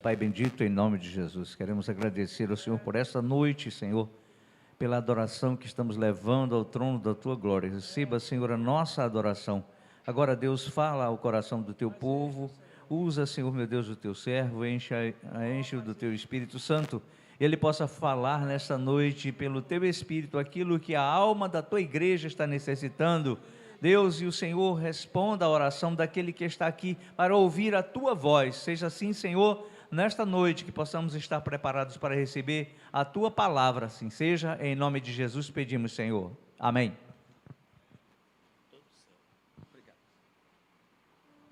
Pai bendito, em nome de Jesus, queremos agradecer ao Senhor por essa noite, Senhor, pela adoração que estamos levando ao trono da Tua glória. Receba, Senhor, a nossa adoração. Agora, Deus, fala ao coração do Teu povo, usa, Senhor, meu Deus, o Teu servo, enche-o do Teu Espírito Santo, Ele possa falar nessa noite, pelo Teu Espírito, aquilo que a alma da Tua igreja está necessitando. Deus, e o Senhor responda a oração daquele que está aqui para ouvir a Tua voz. Seja assim, Senhor, nesta noite, que possamos estar preparados para receber a Tua palavra, assim seja, em nome de Jesus pedimos, Senhor. Amém. Obrigado.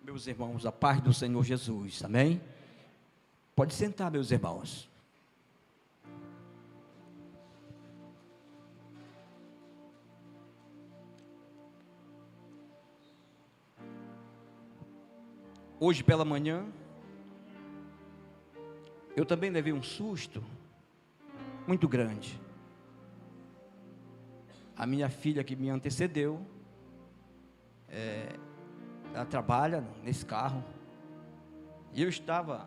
Meus irmãos, a paz do Senhor Jesus, amém? Pode sentar, meus irmãos. Hoje pela manhã, eu também levei um susto muito grande. A minha filha que me antecedeu, ela trabalha nesse carro, e eu estava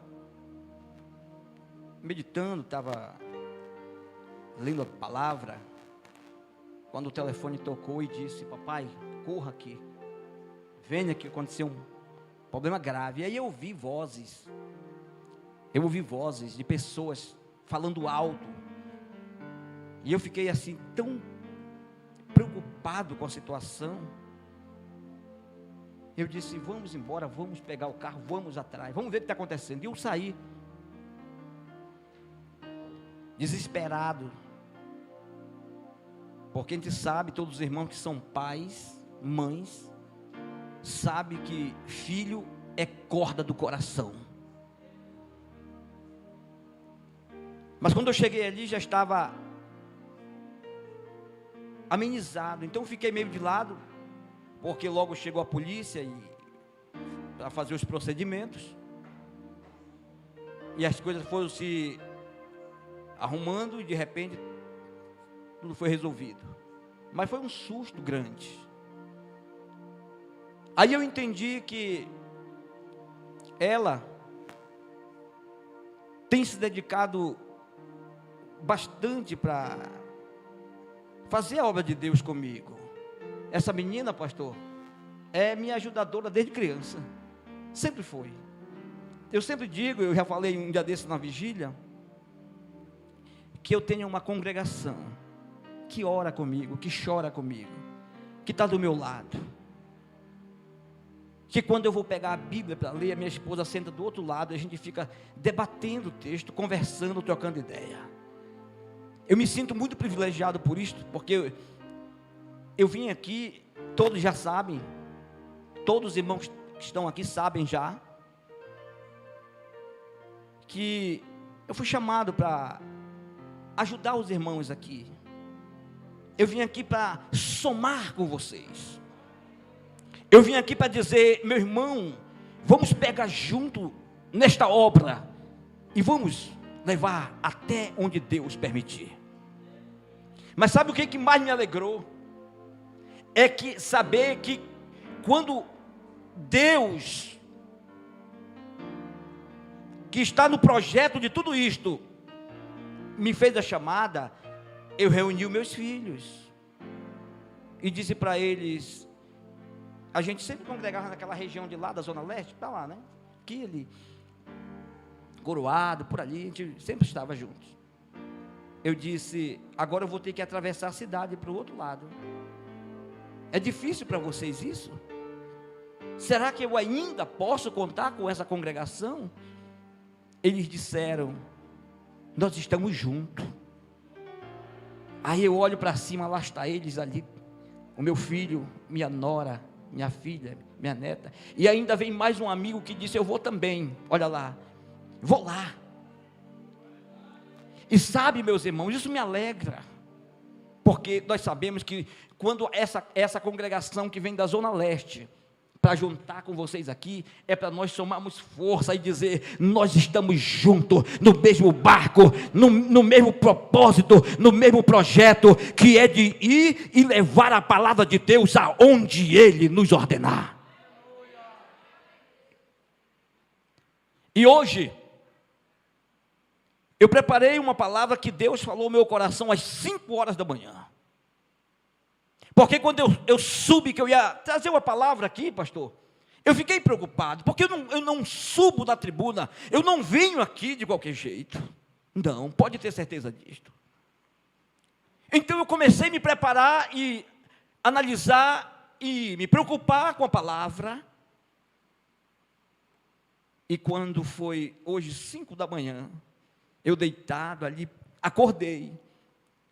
meditando, estava lendo a palavra, quando o telefone tocou e disse: papai, corra aqui, venha que aconteceu um problema grave. E aí eu ouvi vozes de pessoas falando alto, e eu fiquei assim tão preocupado com a situação. Eu disse: vamos embora, vamos pegar o carro, vamos atrás, vamos ver o que está acontecendo. E eu saí desesperado, porque a gente sabe, todos os irmãos que são pais, mães, sabe que filho é corda do coração. Mas quando eu cheguei ali, já estava amenizado. Então eu fiquei meio de lado, porque logo chegou a polícia para fazer os procedimentos, e as coisas foram se arrumando, e de repente tudo foi resolvido. Mas foi um susto grande. Aí eu entendi que ela tem se dedicado bastante para fazer a obra de Deus comigo. Essa menina, pastor, é minha ajudadora desde criança, sempre foi. Eu sempre digo, eu já falei um dia desses na vigília, que eu tenho uma congregação que ora comigo, que chora comigo, que está do meu lado, que quando eu vou pegar a Bíblia para ler, a minha esposa senta do outro lado, e a gente fica debatendo o texto, conversando, trocando ideia. Eu me sinto muito privilegiado por isso, porque eu vim aqui, todos já sabem, todos os irmãos que estão aqui sabem já, que eu fui chamado para ajudar os irmãos aqui. Eu vim aqui para somar com vocês. Eu vim aqui para dizer: meu irmão, vamos pegar junto nesta obra e vamos levar até onde Deus permitir. Mas sabe o que mais me alegrou? É que saber que quando Deus, que está no projeto de tudo isto, me fez a chamada, eu reuni os meus filhos e disse para eles: a gente sempre congregava naquela região de lá, da Zona Leste, para lá, né? Aqui, ali, Coroado, por ali, a gente sempre estava juntos. Eu disse: agora eu vou ter que atravessar a cidade para o outro lado. É difícil para vocês isso? Será que eu ainda posso contar com essa congregação? Eles disseram: nós estamos juntos. Aí eu olho para cima, lá está eles ali, o meu filho, minha nora, minha filha, minha neta, e ainda vem mais um amigo que disse: eu vou também, olha lá, vou lá. E sabe, meus irmãos, isso me alegra, porque nós sabemos que quando essa congregação que vem da Zona Leste, para juntar com vocês aqui, é para nós somarmos força e dizer: nós estamos juntos, no mesmo barco, no mesmo propósito, no mesmo projeto, que é de ir e levar a palavra de Deus aonde Ele nos ordenar. E hoje, Eu preparei uma palavra que Deus falou no meu coração às 5 horas da manhã. Porque quando eu soube que eu ia trazer uma palavra aqui, pastor, eu fiquei preocupado, porque eu não subo na tribuna, eu não venho aqui de qualquer jeito. Não, pode ter certeza disto. Então eu comecei a me preparar e analisar e me preocupar com a palavra. E quando foi hoje 5 da manhã, eu deitado ali, acordei,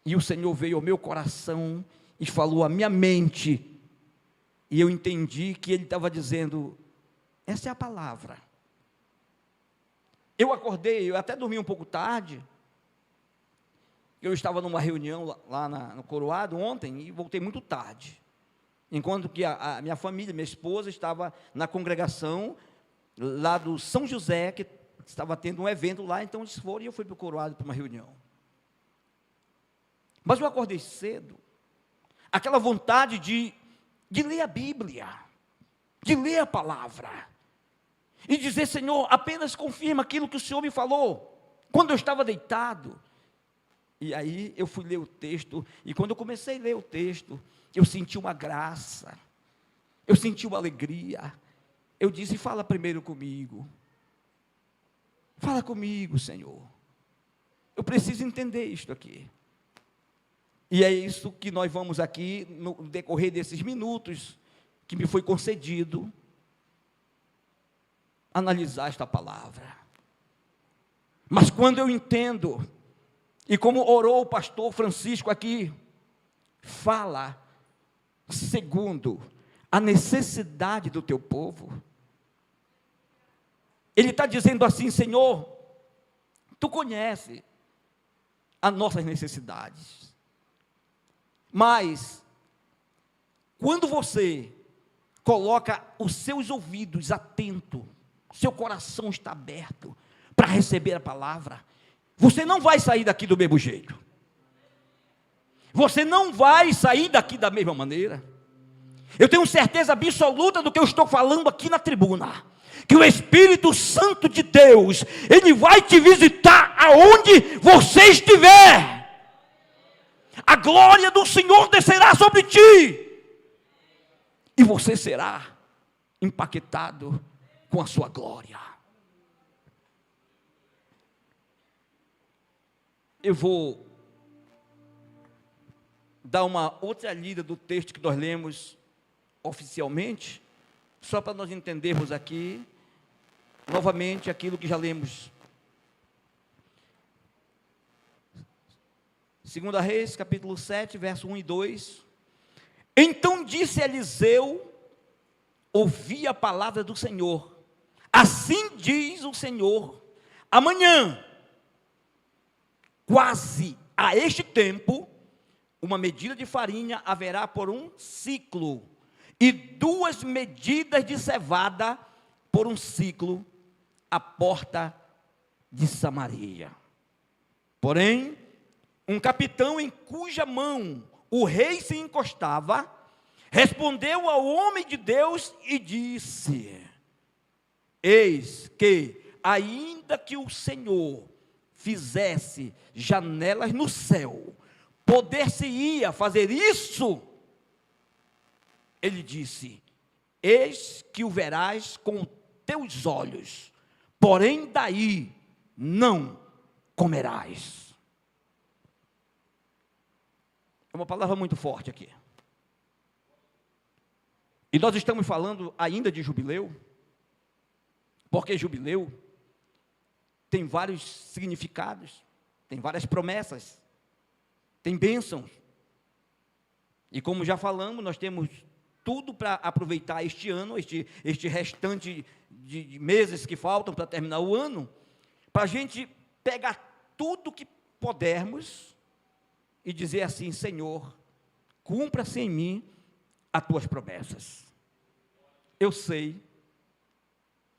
e o Senhor veio ao meu coração e falou à minha mente, e eu entendi que Ele estava dizendo, essa é a palavra. Eu acordei, eu até dormi um pouco tarde, eu estava numa reunião lá no Coroado ontem, e voltei muito tarde, enquanto que a minha família, minha esposa, estava na congregação, lá do São José, que estava tendo um evento lá, então eles foram, e eu fui para o Coroado para uma reunião. Mas eu acordei cedo, aquela vontade de ler a Bíblia, de ler a palavra, e dizer, Senhor, apenas confirma aquilo que o Senhor me falou, quando eu estava deitado. E aí eu fui ler o texto, e quando eu comecei a ler o texto, eu senti uma graça, eu senti uma alegria. Eu disse, fala primeiro comigo, fala comigo, Senhor, eu preciso entender isto aqui. E é isso que nós vamos aqui, no decorrer desses minutos, que me foi concedido, analisar esta palavra. Mas quando eu entendo, e como orou o pastor Francisco aqui, fala, segundo a necessidade do teu povo, ele está dizendo assim, Senhor, tu conhece as nossas necessidades, mas, quando você coloca os seus ouvidos atentos, seu coração está aberto para receber a palavra, você não vai sair daqui do mesmo jeito, você não vai sair daqui da mesma maneira. Eu tenho certeza absoluta do que eu estou falando aqui na tribuna, que o Espírito Santo de Deus, Ele vai te visitar aonde você estiver. A glória do Senhor descerá sobre ti, e você será impactado com a sua glória. Eu vou dar uma outra lida do texto que nós lemos oficialmente, só para nós entendermos aqui, novamente, aquilo que já lemos. 2 Reis, capítulo 7, verso 1 e 2. Então disse Eliseu, ouvi a palavra do Senhor, assim diz o Senhor, amanhã, quase a este tempo, uma medida de farinha haverá por um ciclo, e 2 medidas de cevada por um ciclo, à porta de Samaria. Porém, um capitão em cuja mão o rei se encostava, respondeu ao homem de Deus e disse, eis que, ainda que o Senhor fizesse janelas no céu, poder-se-ia fazer isso? Ele disse, eis que o verás com teus olhos, porém daí não comerás. É uma palavra muito forte aqui. E nós estamos falando ainda de jubileu, porque jubileu tem vários significados, tem várias promessas, tem bênçãos. E como já falamos, nós temos tudo para aproveitar este ano, este restante de meses que faltam para terminar o ano, para a gente pegar tudo que pudermos e dizer assim, Senhor, cumpra-se em mim as tuas promessas. Eu sei,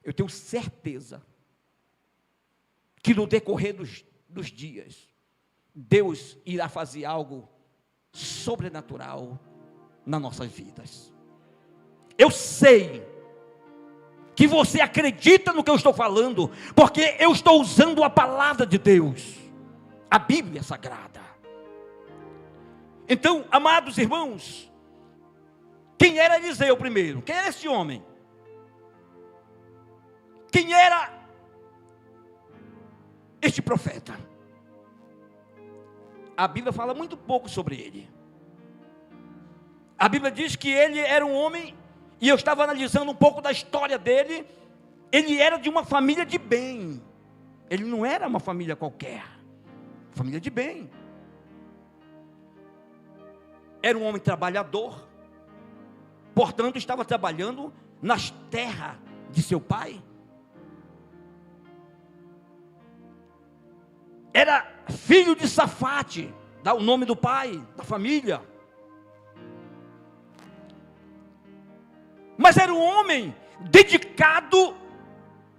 eu tenho certeza, que no decorrer dos dias, Deus irá fazer algo sobrenatural nas nossas vidas. Eu sei que você acredita no que eu estou falando, porque eu estou usando a palavra de Deus. A Bíblia Sagrada. Então, amados irmãos, quem era Eliseu primeiro? Quem era esse homem? Quem era este profeta? A Bíblia fala muito pouco sobre ele. A Bíblia diz que ele era um homem, e eu estava analisando um pouco da história dele. Ele era de uma família de bem. Ele não era uma família qualquer. Família de bem. Era um homem trabalhador. Portanto, estava trabalhando nas terras de seu pai. Era filho de Safate, dá o nome do pai, da família. Mas era um homem dedicado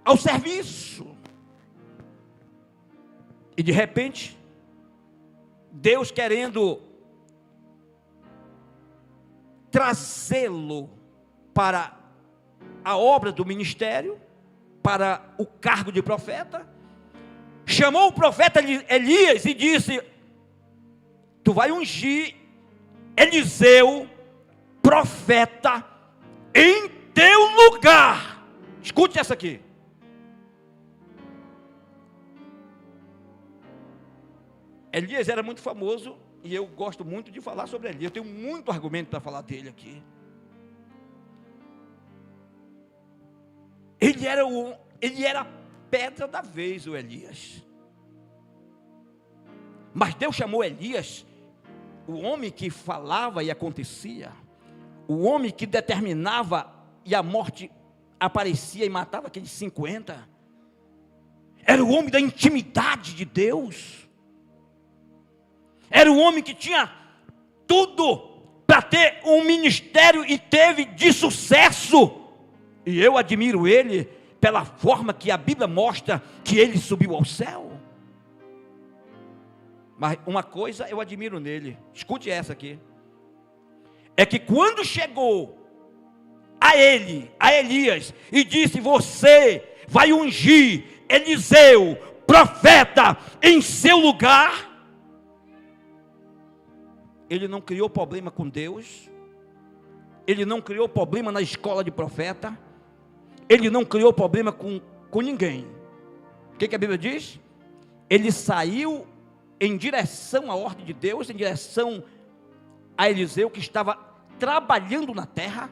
ao serviço. E de repente, Deus querendo trazê-lo para a obra do ministério, para o cargo de profeta, chamou o profeta Elias e disse: tu vai ungir Eliseu, profeta, em teu lugar. Escute essa aqui. Elias era muito famoso, e eu gosto muito de falar sobre Elias. Eu tenho muito argumento para falar dele aqui. Ele era a pedra da vez, o Elias. Mas Deus chamou Elias, o homem que falava e acontecia, o homem que determinava e a morte aparecia e matava aqueles 50. Era o homem da intimidade de Deus. Era o homem que tinha tudo para ter um ministério e teve de sucesso. E eu admiro ele pela forma que a Bíblia mostra que ele subiu ao céu. Mas uma coisa eu admiro nele, escute essa aqui, é que quando chegou a Elias, e disse: você vai ungir Eliseu, profeta, em seu lugar, ele não criou problema com Deus, ele não criou problema na escola de profeta, ele não criou problema com ninguém. O que a Bíblia diz? Ele saiu em direção à ordem de Deus, em direção a Eliseu, que estava trabalhando na terra.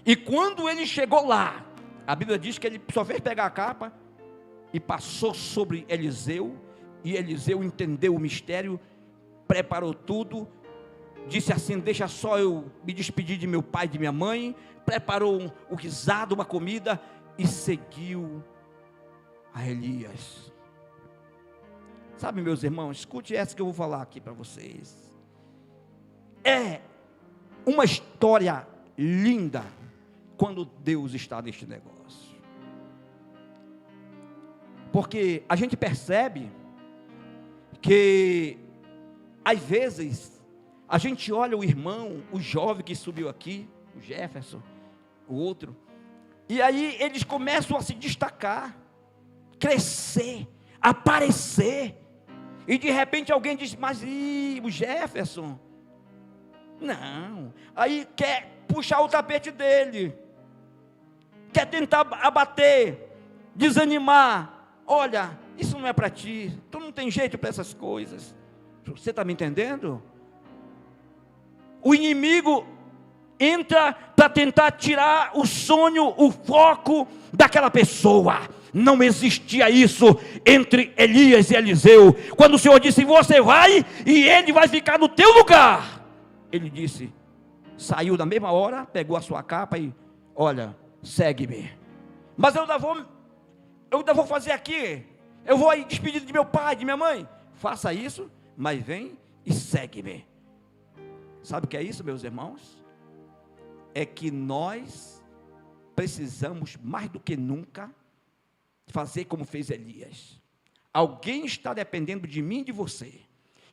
E quando ele chegou lá, a Bíblia diz que ele só fez pegar a capa e passou sobre Eliseu, e Eliseu entendeu o mistério, preparou tudo, disse assim: deixa só eu me despedir de meu pai e de minha mãe, preparou o guisado, uma comida, e seguiu a Elias. Sabe, meus irmãos, escute essa que eu vou falar aqui para vocês. É uma história linda quando Deus está neste negócio, porque a gente percebe que às vezes a gente olha o irmão, o jovem que subiu aqui, o Jefferson, o outro, e aí eles começam a se destacar, crescer, aparecer, e de repente alguém diz: mas e o Jefferson? Não, aí quer puxar o tapete dele, quer tentar abater, desanimar. Olha, isso não é para ti, tu não tem jeito para essas coisas. Você está me entendendo? O inimigo entra para tentar tirar o sonho, o foco daquela pessoa. Não existia isso entre Elias e Eliseu. Quando o Senhor disse: você vai e ele vai ficar no teu lugar, ele disse, saiu na mesma hora, pegou a sua capa e: olha, segue-me. Mas eu ainda vou fazer aqui, eu vou aí despedir de meu pai, de minha mãe. Faça isso, mas vem e segue-me. Sabe o que é isso, meus irmãos? É que nós precisamos mais do que nunca fazer como fez Elias. Alguém está dependendo de mim e de você,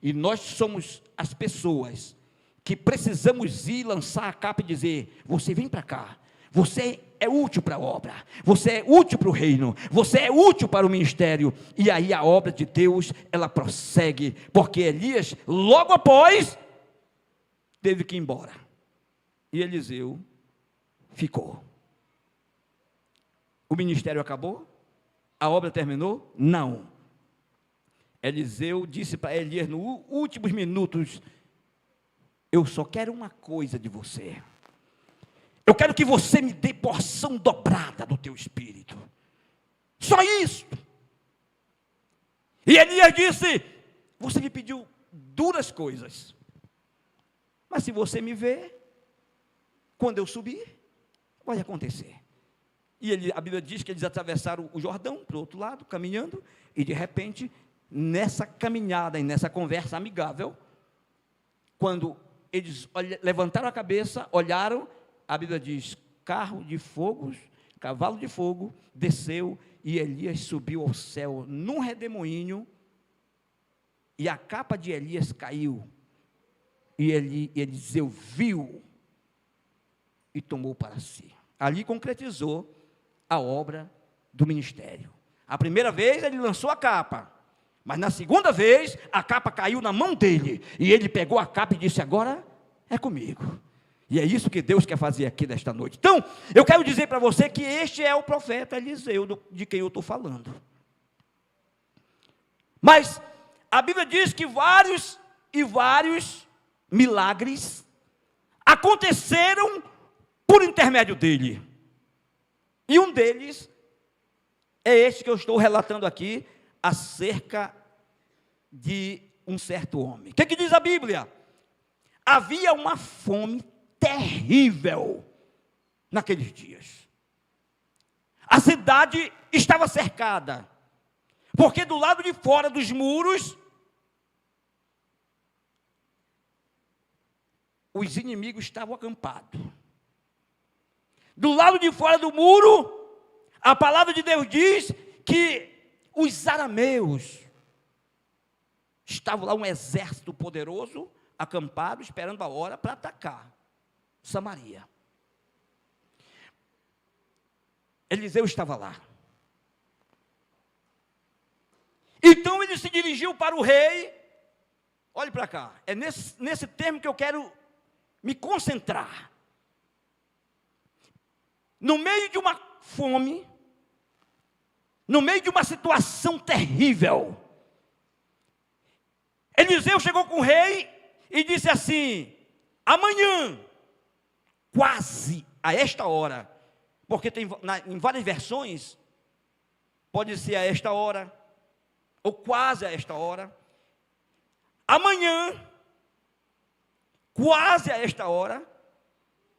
e nós somos as pessoas que precisamos ir lançar a capa e dizer: você vem para cá, Você é útil para a obra, você é útil para o reino, você é útil para o ministério. E aí a obra de Deus, ela prossegue, porque Elias, logo após, teve que ir embora. E Eliseu ficou. O ministério acabou? A obra terminou? Não. Eliseu disse para Elias nos últimos minutos: eu só quero uma coisa de você. Eu quero que você me dê porção dobrada do teu espírito. Só isso. E Elias disse: você me pediu duras coisas, mas se você me ver, quando eu subir, vai acontecer. E a Bíblia diz que eles atravessaram o Jordão para o outro lado, caminhando, e de repente, nessa caminhada e nessa conversa amigável, quando eles levantaram a cabeça, olharam, a Bíblia diz: carro de fogo, cavalo de fogo, desceu, e Elias subiu ao céu num redemoinho, e a capa de Elias caiu, e Eliseu viu, e tomou para si. Ali concretizou a obra do ministério. A primeira vez ele lançou a capa, mas na segunda vez a capa caiu na mão dele, e ele pegou a capa e disse: agora é comigo. E é isso que Deus quer fazer aqui nesta noite. Então, eu quero dizer para você que este é o profeta Eliseu, de quem eu estou falando. Mas a Bíblia diz que vários milagres aconteceram por intermédio dele. E um deles é este que eu estou relatando aqui, acerca de um certo homem. O que diz a Bíblia? Havia uma fome terrível naqueles dias. A cidade estava cercada, porque do lado de fora dos muros, os inimigos estavam acampados. Do lado de fora do muro, a palavra de Deus diz que os arameus estavam lá, um exército poderoso, acampado, esperando a hora para atacar Samaria. Eliseu estava lá. Então ele se dirigiu para o rei. Olhe para cá, é nesse termo que eu quero me concentrar. No meio de uma fome, no meio de uma situação terrível, Eliseu chegou com o rei e disse assim: amanhã, quase a esta hora, porque tem em várias versões, pode ser a esta hora, ou quase a esta hora. Amanhã, quase a esta hora,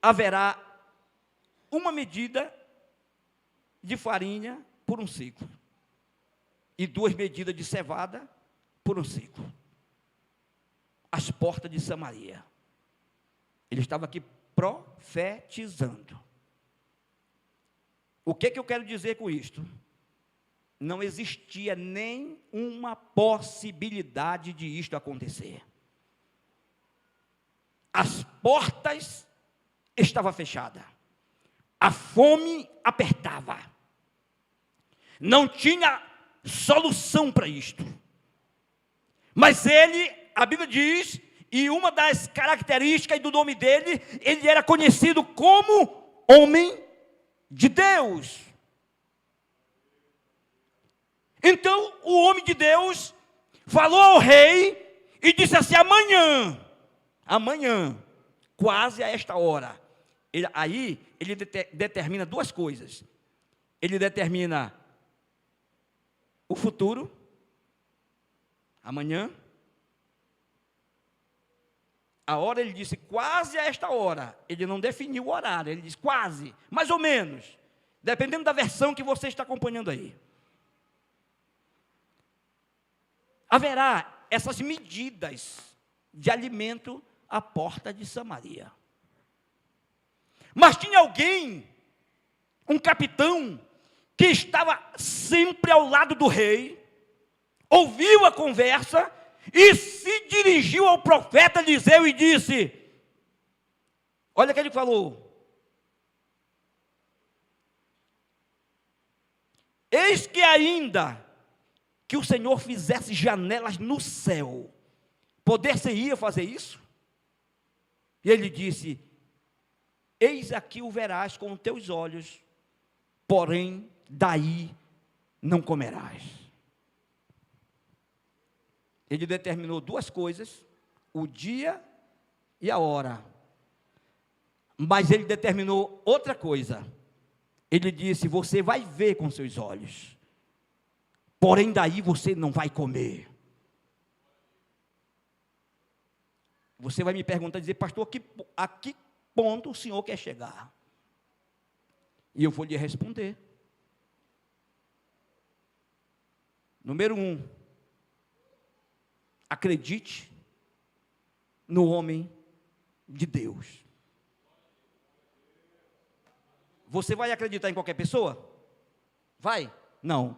haverá uma medida de farinha por um ciclo, e 2 medidas de cevada por um ciclo. As portas de Samaria. Ele estava aqui profetizando. O que eu quero dizer com isto? Não existia nem uma possibilidade de isto acontecer. As portas estavam fechadas. A fome apertava. Não tinha solução para isto. Mas ele, a Bíblia diz, e uma das características do nome dele, ele era conhecido como homem de Deus. Então, o homem de Deus falou ao rei e disse assim: amanhã, quase a esta hora. Ele determina 2 coisas. Ele determina o futuro, amanhã. A hora ele disse quase a esta hora. Ele não definiu o horário, ele disse quase, mais ou menos, dependendo da versão que você está acompanhando aí. Haverá essas medidas de alimento à porta de Samaria. Mas tinha alguém, um capitão, que estava sempre ao lado do rei, ouviu a conversa e se dirigiu ao profeta Eliseu e disse: olha o que ele falou: eis que ainda que o Senhor fizesse janelas no céu, poder-se-ia fazer isso? E ele disse: eis aqui o verás com os teus olhos, porém daí não comerás. Ele determinou duas coisas: o dia e a hora. Mas ele determinou outra coisa. Ele disse: você vai ver com seus olhos, porém daí você não vai comer. Você vai me perguntar, dizer: pastor, a que ponto o senhor quer chegar? E eu vou lhe responder. Número 1, acredite no homem de Deus. Você vai acreditar em qualquer pessoa? Vai? Não.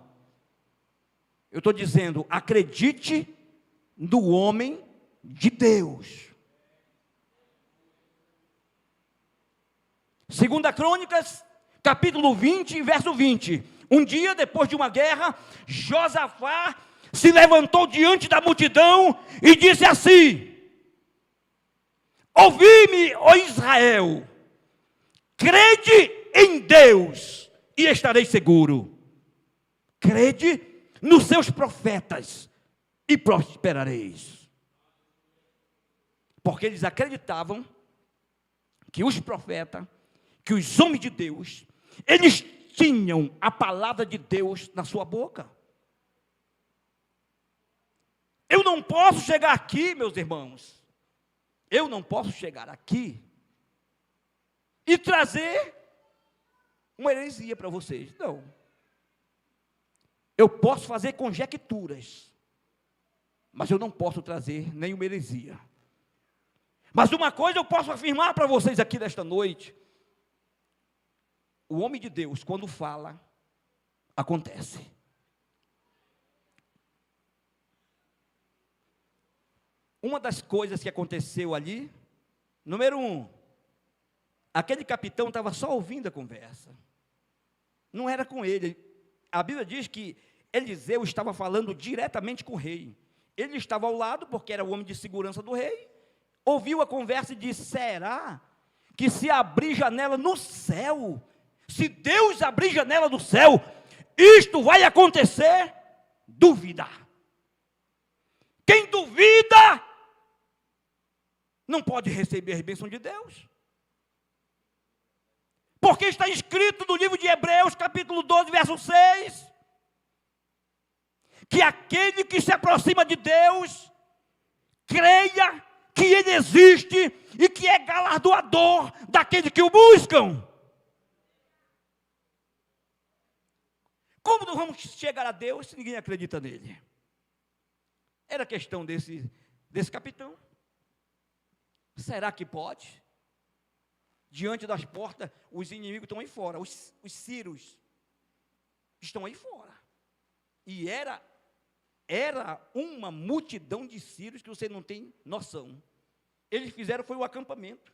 Eu estou dizendo, acredite no homem de Deus. 2 Crônicas, capítulo 20, verso 20. Um dia, depois de uma guerra, Josafá se levantou diante da multidão e disse assim: ouvi-me, ó Israel, crede em Deus e estareis seguro. Crede nos seus profetas e prosperareis. Porque eles acreditavam que os profetas, que os homens de Deus, eles tinham a palavra de Deus na sua boca. Eu não posso chegar aqui, meus irmãos, eu não posso chegar aqui e trazer uma heresia para vocês. Não. Eu posso fazer conjecturas, mas eu não posso trazer nenhuma heresia. Mas uma coisa eu posso afirmar para vocês aqui nesta noite: o homem de Deus, quando fala, acontece. Uma das coisas que aconteceu ali, número 1, aquele capitão estava só ouvindo a conversa. Não era com ele. A Bíblia diz que Eliseu estava falando diretamente com o rei. Ele estava ao lado, porque era o homem de segurança do rei. Ouviu a conversa e disse: será que se abrir janela no céu, se Deus abrir janela do céu, isto vai acontecer? Dúvida. Quem duvida não pode receber a bênção de Deus. Porque está escrito no livro de Hebreus, capítulo 12, verso 6, que aquele que se aproxima de Deus, creia que Ele existe e que é galardoador daqueles que o buscam. Como nós vamos chegar a Deus se ninguém acredita nele? Era questão desse capitão. Será que pode? Diante das portas, os inimigos estão aí fora, os sírios estão aí fora. E era uma multidão de sírios que você não tem noção. Eles fizeram foi o acampamento.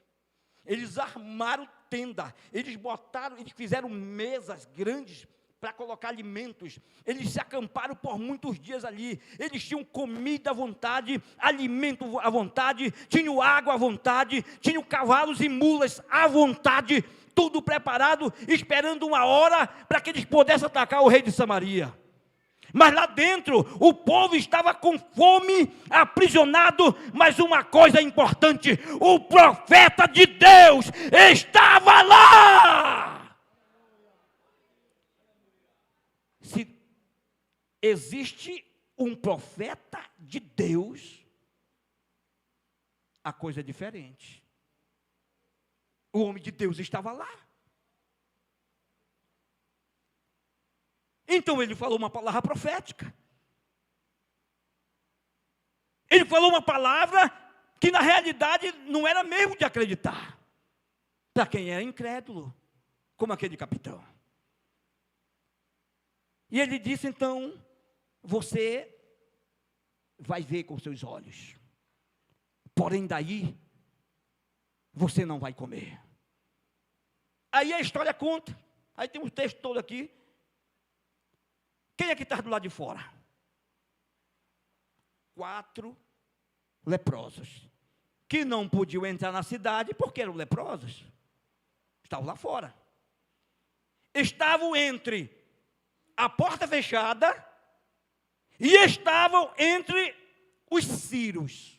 Eles armaram tenda, eles fizeram mesas grandes para colocar alimentos. Eles se acamparam por muitos dias ali. Eles tinham comida à vontade, alimento à vontade, tinham água à vontade, tinham cavalos e mulas à vontade, tudo preparado, esperando uma hora para que eles pudessem atacar o rei de Samaria. Mas lá dentro, o povo estava com fome, aprisionado, mas uma coisa importante: o profeta de Deus estava lá. Se existe um profeta de Deus, a coisa é diferente. O homem de Deus estava lá. Então ele falou uma palavra profética. Ele falou uma palavra que na realidade não era mesmo de acreditar, para quem era incrédulo, como aquele capitão. E ele disse: então, você vai ver com seus olhos, porém daí, você não vai comer. Aí a história conta, aí tem um texto todo aqui, Quem é que está do lado de fora? 4 leprosos, que não podiam entrar na cidade porque eram leprosos. Estavam lá fora. Estavam entre a porta fechada e estavam entre os círios.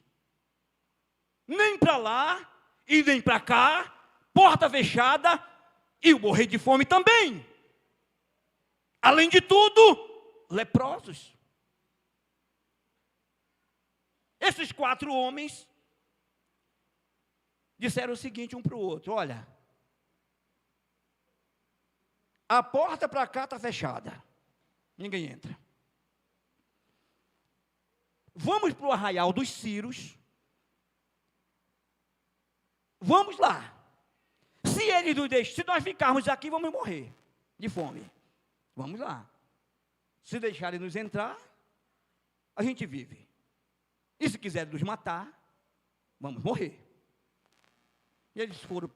Nem para lá e nem para cá, porta fechada, e o morrer de fome também. Além de tudo, leprosos. Esses 4 homens disseram o seguinte um para o outro: olha, a porta para cá está fechada, ninguém entra. Vamos para o arraial dos círios. Vamos lá. Se eles nos deixam, se nós ficarmos aqui, vamos morrer de fome. Vamos lá. Se deixarem nos entrar, a gente vive. E se quiserem nos matar, vamos morrer. E eles foram.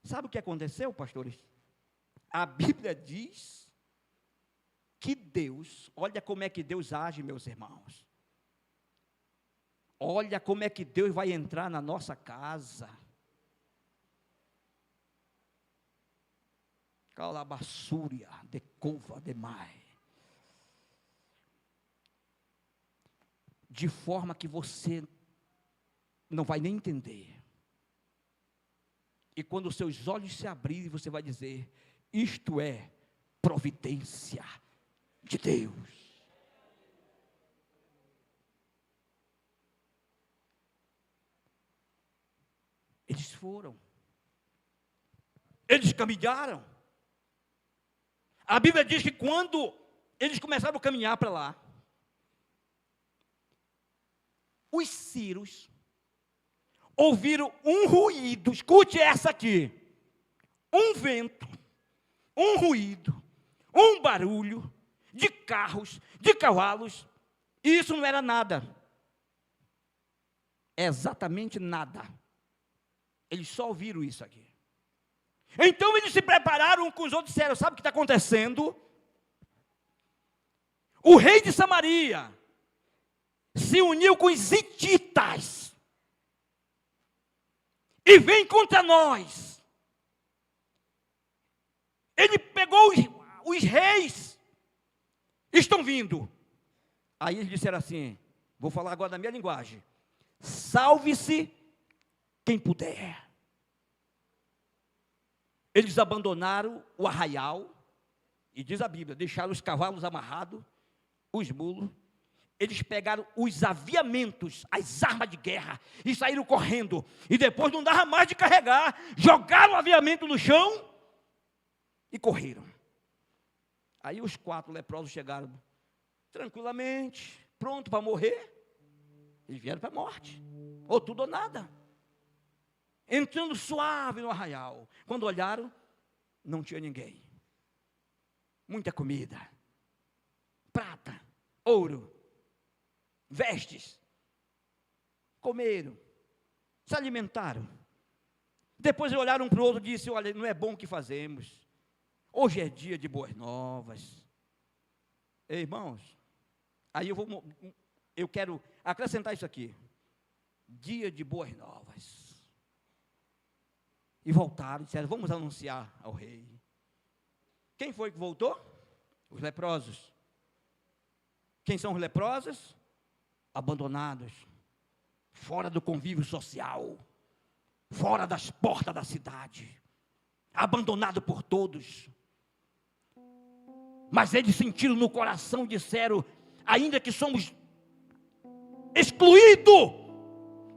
Sabe o que aconteceu, pastores? A Bíblia diz que Deus, olha como é que Deus age, meus irmãos. Olha como é que Deus vai entrar na nossa casa. Calabassúria, de cova demais. De forma que você não vai nem entender. E quando os seus olhos se abrirem, você vai dizer: isto é providência de Deus. Eles foram. Eles caminharam. A Bíblia diz que quando eles começaram a caminhar para lá, os círios ouviram um ruído. Escute essa aqui. Um vento, um ruído, um barulho de carros, de cavalos. E isso não era nada. É exatamente nada. Eles só ouviram isso aqui. Então eles se prepararam um com os outros e disseram: sabe o que está acontecendo? O rei de Samaria se uniu com os hititas e vem contra nós. Ele pegou os reis, estão vindo. Aí eles disseram assim, vou falar agora na minha linguagem: salve-se quem puder. Eles abandonaram o arraial, e diz a Bíblia, deixaram os cavalos amarrados, os mulos. Eles pegaram os aviamentos, as armas de guerra, e saíram correndo. E depois não dava mais de carregar, jogaram o aviamento no chão e correram. Aí os 4 leprosos chegaram tranquilamente, pronto para morrer. Eles vieram para a morte, ou tudo ou nada. Entrando suave no arraial. Quando olharam, não tinha ninguém. Muita comida, prata, ouro, vestes. Comeram, se alimentaram. Depois olharam um para o outro e disseram: olha, não é bom o que fazemos. Hoje é dia de boas novas. Ei, irmãos, aí eu quero acrescentar isso aqui. Dia de boas novas. E voltaram, disseram: vamos anunciar ao rei. Quem foi que voltou? Os leprosos. Quem são os leprosos? Abandonados, fora do convívio social, fora das portas da cidade, abandonado por todos. Mas eles sentiram no coração e disseram: ainda que somos excluídos,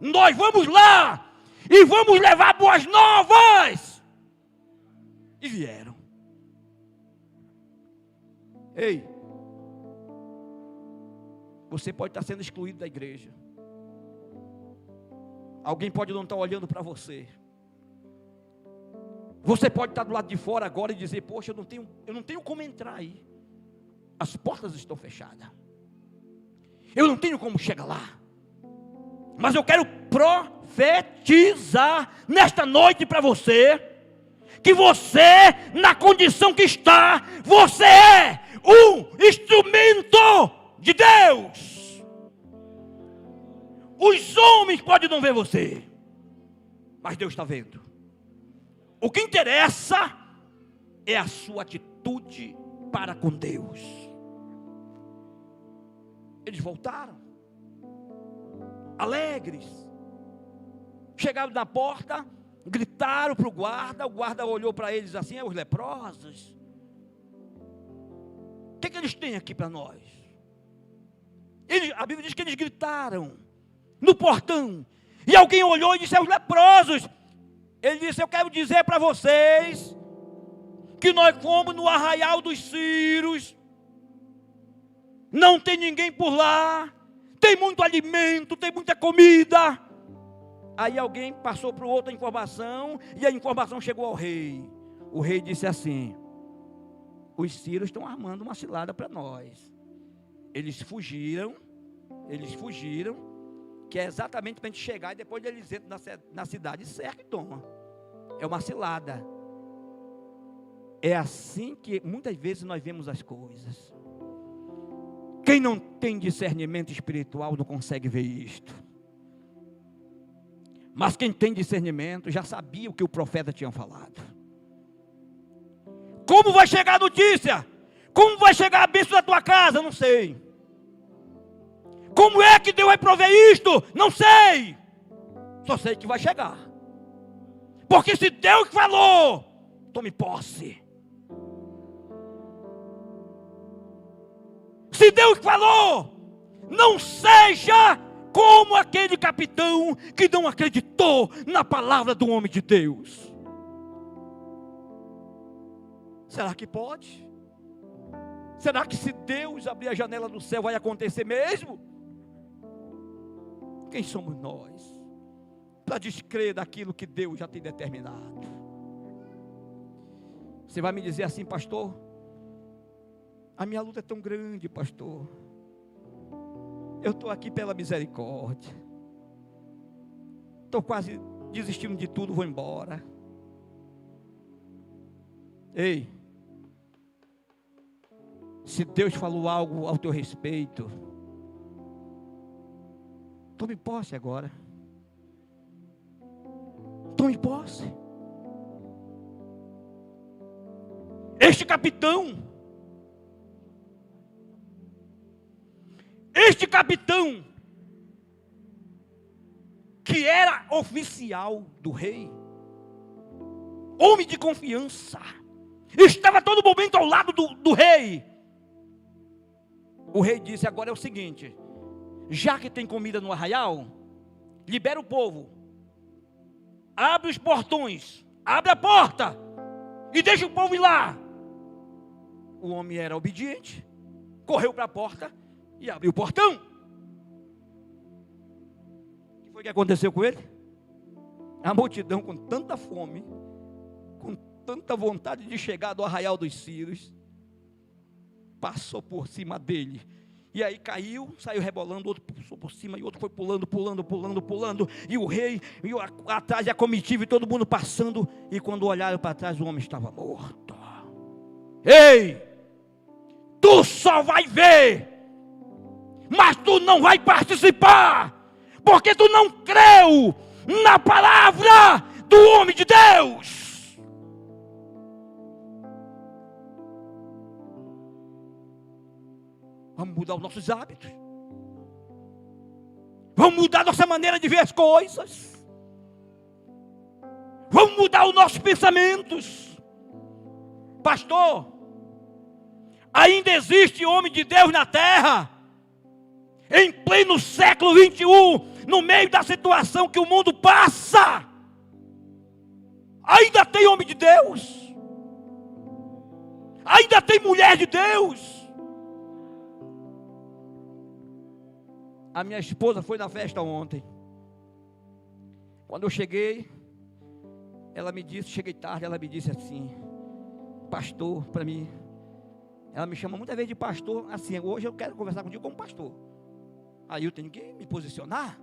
nós vamos lá e vamos levar boas novas. E vieram. Ei, você pode estar sendo excluído da igreja. Alguém pode não estar olhando para você. Você pode estar do lado de fora agora e dizer: poxa, eu não tenho como entrar aí. As portas estão fechadas. Eu não tenho como chegar lá. Mas eu quero profetizar nesta noite para você, que você, na condição que está, você é um instrumento de Deus. Os homens podem não ver você, mas Deus está vendo. O que interessa é a sua atitude para com Deus. Eles voltaram, alegres. Chegaram na porta, gritaram para o guarda olhou para eles assim: os leprosos. O que eles têm aqui para nós? A Bíblia diz que eles gritaram no portão, e alguém olhou e disse: os leprosos. Ele disse: eu quero dizer para vocês que nós fomos no arraial dos Círios, não tem ninguém por lá, tem muito alimento, tem muita comida. Aí alguém passou para o outro a informação, e a informação chegou ao rei. O rei disse assim: os sírios estão armando uma cilada para nós. Eles fugiram, que é exatamente para a gente chegar, e depois eles entram na cidade, cerca e toma. É uma cilada. É assim que muitas vezes nós vemos as coisas. Quem não tem discernimento espiritual não consegue ver isto. Mas quem tem discernimento já sabia o que o profeta tinha falado. Como vai chegar a notícia? Como vai chegar a bênção da tua casa? Não sei. Como é que Deus vai prover isto? Não sei. Só sei que vai chegar. Porque se Deus falou, tome posse. Se Deus falou, não seja como aquele capitão que não acreditou na palavra do homem de Deus. Será que pode? Será que se Deus abrir a janela do céu vai acontecer mesmo? Quem somos nós para descrer daquilo que Deus já tem determinado? Você vai me dizer assim: pastor, a minha luta é tão grande, pastor. Eu estou aqui pela misericórdia. Estou quase desistindo de tudo, vou embora. Ei, se Deus falou algo ao teu respeito, tome posse agora. Tome posse. Este capitão, que era oficial do rei, homem de confiança, estava a todo momento ao lado do rei. O rei disse: agora é o seguinte, já que tem comida no arraial, libera o povo, abre os portões, abre a porta e deixa o povo ir lá. O homem era obediente, correu para a porta e abriu o portão. O que foi que aconteceu com ele? A multidão, com tanta fome, com tanta vontade de chegar do arraial dos Círios, passou por cima dele. E aí caiu, saiu rebolando, outro passou por cima, e outro foi pulando. E o rei, e atrás a comitiva, e todo mundo passando. E quando olharam para trás, o homem estava morto. Ei! Tu só vai ver, mas tu não vai participar, porque tu não creu na palavra do homem de Deus. Vamos mudar os nossos hábitos. Vamos mudar nossa maneira de ver as coisas. Vamos mudar os nossos pensamentos. Pastor, ainda existe homem de Deus na terra, em pleno século 21, no meio da situação que o mundo passa. Ainda tem homem de Deus, ainda tem mulher de Deus. A minha esposa foi na festa ontem. Quando eu cheguei, cheguei tarde, ela me disse assim: pastor, para mim, ela me chama muitas vezes de pastor, assim, hoje eu quero conversar contigo como pastor. Aí eu tenho que me posicionar.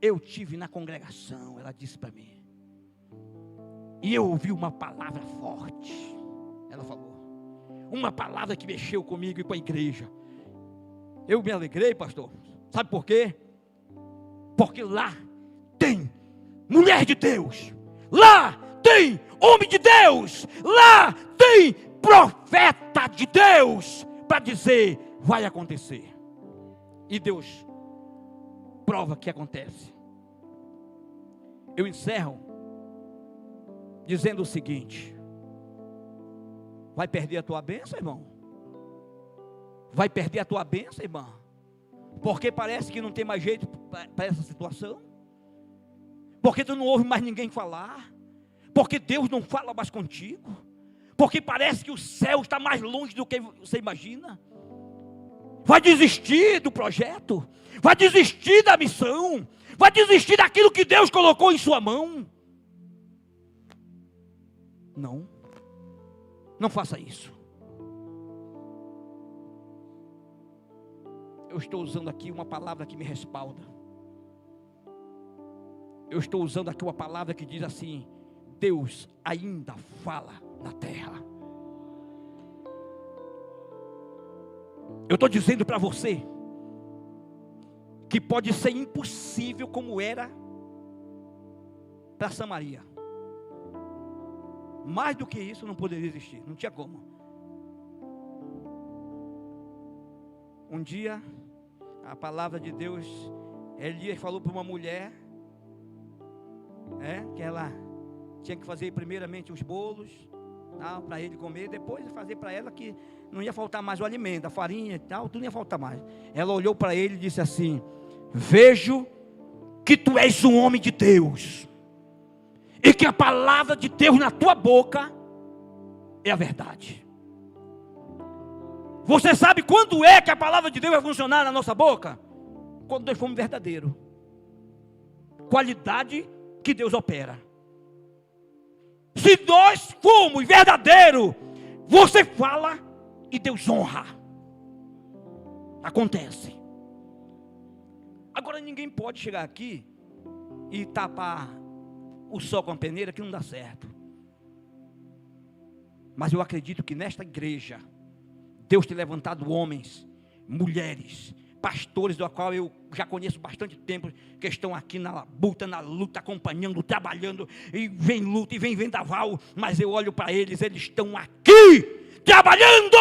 Eu tive na congregação, ela disse para mim, e eu ouvi uma palavra forte. Ela falou. Uma palavra que mexeu comigo e com a igreja. Eu me alegrei, pastor. Sabe por quê? Porque lá tem mulher de Deus. Lá tem homem de Deus. Lá tem profeta de Deus. Para dizer, vai acontecer. E Deus prova que acontece. Eu encerro dizendo o seguinte: vai perder a tua bênção, irmão? Vai perder a tua bênção, irmã? Porque parece que não tem mais jeito para essa situação? Porque tu não ouve mais ninguém falar? Porque Deus não fala mais contigo? Porque parece que o céu está mais longe do que você imagina? Vai desistir do projeto? Vai desistir da missão? Vai desistir daquilo que Deus colocou em sua mão? Não. Não faça isso. Eu estou usando aqui uma palavra que me respalda. Eu estou usando aqui uma palavra que diz assim: Deus ainda fala na terra. Eu estou dizendo para você que pode ser impossível como era para Samaria. Mais do que isso não poderia existir, não tinha como. Um dia, a palavra de Deus, Elias falou para uma mulher, que ela tinha que fazer primeiramente os bolos, para ele comer, depois fazer para ela que não ia faltar mais o alimento, a farinha e tal, tudo não ia faltar mais. Ela olhou para ele e disse assim: vejo que tu és um homem de Deus, e que a palavra de Deus na tua boca é a verdade. Você sabe quando é que a palavra de Deus vai funcionar na nossa boca? Quando nós formos verdadeiros. Qualidade que Deus opera. Se nós formos verdadeiros, você fala e Deus honra. Acontece. Agora ninguém pode chegar aqui e tapar o sol com a peneira, que não dá certo. Mas eu acredito que nesta igreja Deus tem levantado homens, mulheres, pastores, do qual eu já conheço bastante tempo, que estão aqui na luta, acompanhando, trabalhando, e vem luta, e vem vendaval, mas eu olho para eles, eles estão aqui, trabalhando,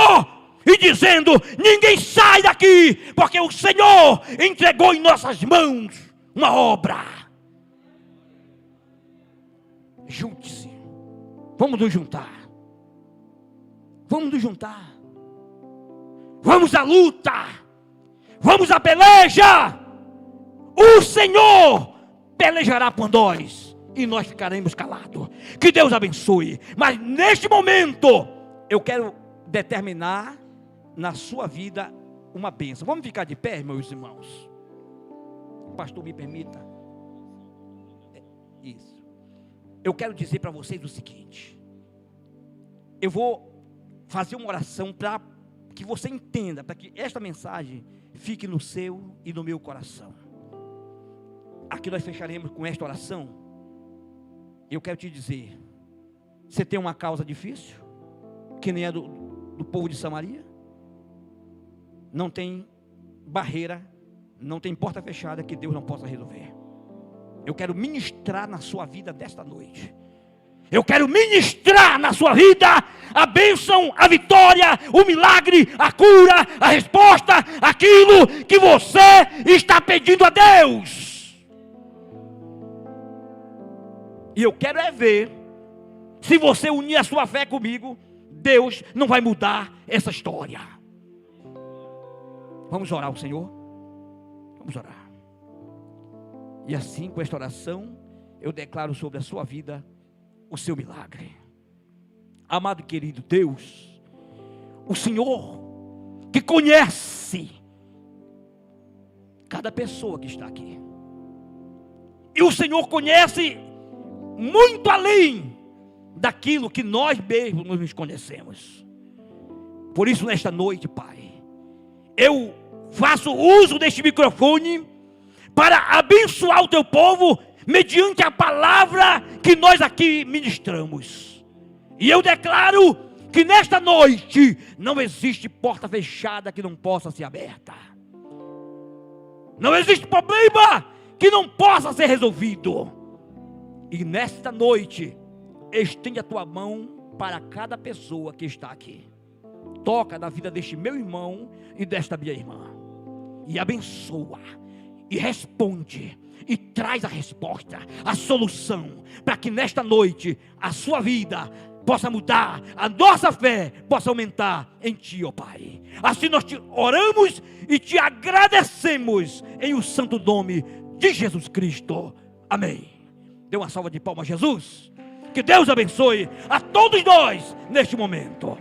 e dizendo: ninguém sai daqui, porque o Senhor entregou em nossas mãos uma obra. Junte-se, vamos nos juntar, vamos nos juntar. Vamos à luta, vamos à peleja. O Senhor pelejará por nós e nós ficaremos calados. Que Deus abençoe. Mas neste momento eu quero determinar na sua vida uma bênção. Vamos ficar de pé, meus irmãos? Pastor, me permita. Isso. Eu quero dizer para vocês o seguinte: eu vou fazer uma oração para que você entenda, para que esta mensagem fique no seu e no meu coração. Aqui nós fecharemos com esta oração. Eu quero te dizer: você tem uma causa difícil, que nem a do povo de Samaria? Não tem barreira, não tem porta fechada que Deus não possa resolver. Eu quero ministrar na sua vida desta noite. Eu quero ministrar na sua vida a bênção, a vitória, o milagre, a cura, a resposta, aquilo que você está pedindo a Deus. E eu quero ver, se você unir a sua fé comigo, Deus não vai mudar essa história. Vamos orar ao Senhor? Vamos orar. E assim, com esta oração, eu declaro sobre a sua vida o seu milagre. Amado e querido Deus, o Senhor que conhece cada pessoa que está aqui, e o Senhor conhece muito além daquilo que nós mesmos nos conhecemos. Por isso, nesta noite, Pai, eu faço uso deste microfone para abençoar o teu povo mediante a palavra que nós aqui ministramos. E eu declaro que nesta noite não existe porta fechada que não possa ser aberta. Não existe problema que não possa ser resolvido. E nesta noite, estende a tua mão para cada pessoa que está aqui. Toca na vida deste meu irmão e desta minha irmã. E abençoa. E responde. E traz a resposta, a solução, para que nesta noite a sua vida possa mudar, a nossa fé possa aumentar em Ti, ó Pai. Assim nós te oramos e te agradecemos em o santo nome de Jesus Cristo. Amém. Dê uma salva de palmas a Jesus. Que Deus abençoe a todos nós neste momento.